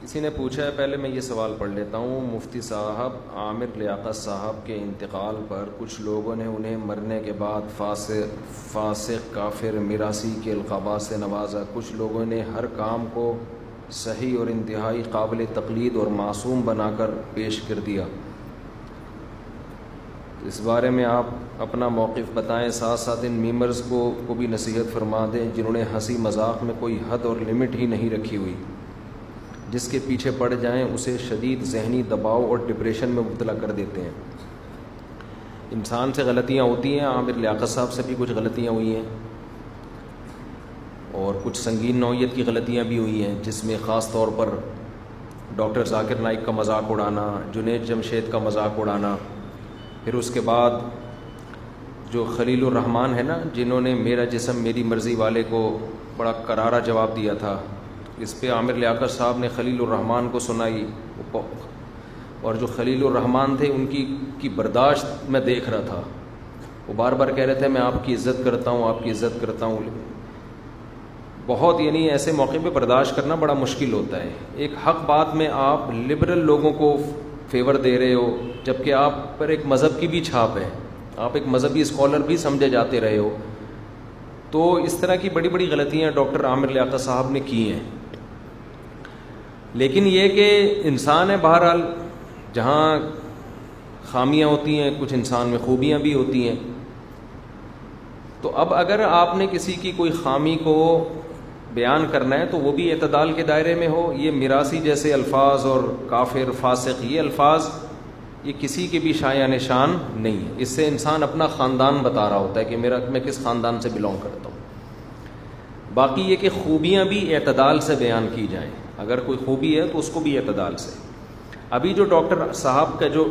کسی نے پوچھا ہے، پہلے میں یہ سوال پڑھ لیتا ہوں۔ مفتی صاحب، عامر لیاقت صاحب کے انتقال پر کچھ لوگوں نے انہیں مرنے کے بعد فاسق، کافر، میراثی کے القابات سے نوازا۔ کچھ لوگوں نے ہر کام کو صحیح اور انتہائی قابل تقلید اور معصوم بنا کر پیش کر دیا۔ اس بارے میں آپ اپنا موقف بتائیں، ساتھ ساتھ ان میمرز کو بھی نصیحت فرما دیں جنہوں نے ہنسی مذاق میں کوئی حد اور لمٹ ہی نہیں رکھی ہوئی۔ جس کے پیچھے پڑ جائیں اسے شدید ذہنی دباؤ اور ڈپریشن میں مبتلا کر دیتے ہیں۔ انسان سے غلطیاں ہوتی ہیں، عامر لیاقت صاحب سے بھی کچھ غلطیاں ہوئی ہیں اور کچھ سنگین نوعیت کی غلطیاں بھی ہوئی ہیں، جس میں خاص طور پر ڈاکٹر ذاکر نائک کا مذاق اڑانا، جنید جمشید کا مذاق اڑانا، پھر اس کے بعد جو خلیل الرحمان ہے نا، جنہوں نے میرا جسم میری مرضی والے کو بڑا کرارا جواب دیا تھا، اس پہ عامر لیاقت صاحب نے خلیل الرحمان کو سنائی، اور جو خلیل الرحمان تھے ان کی برداشت میں دیکھ رہا تھا، وہ بار بار کہہ رہے تھے میں آپ کی عزت کرتا ہوں، آپ کی عزت کرتا ہوں۔ بہت یعنی ایسے موقع پہ برداشت کرنا بڑا مشکل ہوتا ہے۔ ایک حق بات میں آپ لبرل لوگوں کو فیور دے رہے ہو، جبکہ آپ پر ایک مذہب کی بھی چھاپ ہے، آپ ایک مذہبی اسکالر بھی سمجھے جاتے رہے ہو۔ تو اس طرح کی بڑی بڑی غلطیاں ڈاکٹر عامر لیاقت صاحب نے کی ہیں، لیکن یہ کہ انسان ہے، بہرحال جہاں خامیاں ہوتی ہیں کچھ انسان میں خوبیاں بھی ہوتی ہیں۔ تو اب اگر آپ نے کسی کی کوئی خامی کو بیان کرنا ہے تو وہ بھی اعتدال کے دائرے میں ہو۔ یہ میراثی جیسے الفاظ اور کافر، فاسق، یہ الفاظ یہ کسی کے بھی شایان نشان نہیں ہے۔ اس سے انسان اپنا خاندان بتا رہا ہوتا ہے کہ میں کس خاندان سے بلونگ کرتا ہوں۔ باقی یہ کہ خوبیاں بھی اعتدال سے بیان کی جائیں، اگر کوئی خوبی ہے تو اس کو بھی اعتدال سے۔ ابھی جو ڈاکٹر صاحب کا جو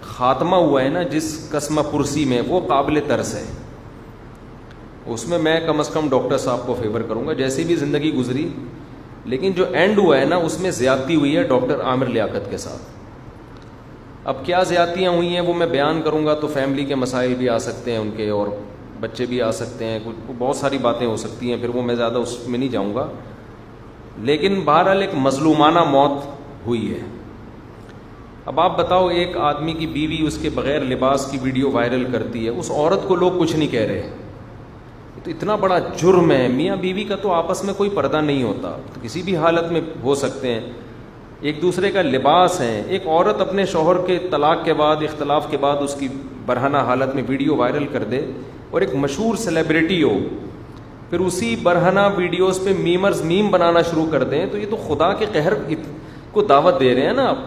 خاتمہ ہوا ہے نا جس قسمہ پرسی میں، وہ قابل ترس ہے، اس میں میں کم از کم ڈاکٹر صاحب کو فیور کروں گا، جیسی بھی زندگی گزری، لیکن جو اینڈ ہوا ہے نا اس میں زیادتی ہوئی ہے ڈاکٹر عامر لیاقت کے ساتھ۔ اب کیا زیادتیاں ہوئی ہیں وہ میں بیان کروں گا تو فیملی کے مسائل بھی آ سکتے ہیں ان کے، اور بچے بھی آ سکتے ہیں، بہت ساری باتیں ہو سکتی ہیں، پھر وہ میں زیادہ اس میں نہیں جاؤں گا۔ لیکن بہرحال ایک مظلومانہ موت ہوئی ہے۔ اب آپ بتاؤ، ایک آدمی کی بیوی اس کے بغیر لباس کی ویڈیو وائرل کرتی ہے، اس عورت کو لوگ کچھ نہیں کہہ رہے، تو اتنا بڑا جرم ہے۔ میاں بیوی کا تو آپس میں کوئی پردہ نہیں ہوتا، تو کسی بھی حالت میں ہو سکتے ہیں، ایک دوسرے کا لباس ہے۔ ایک عورت اپنے شوہر کے طلاق کے بعد، اختلاف کے بعد اس کی برہنہ حالت میں ویڈیو وائرل کر دے، اور ایک مشہور سیلیبریٹی ہو، پھر اسی برہنہ ویڈیوز پہ میمرز میم بنانا شروع کر دیں، تو یہ تو خدا کے قہر کو دعوت دے رہے ہیں نا آپ۔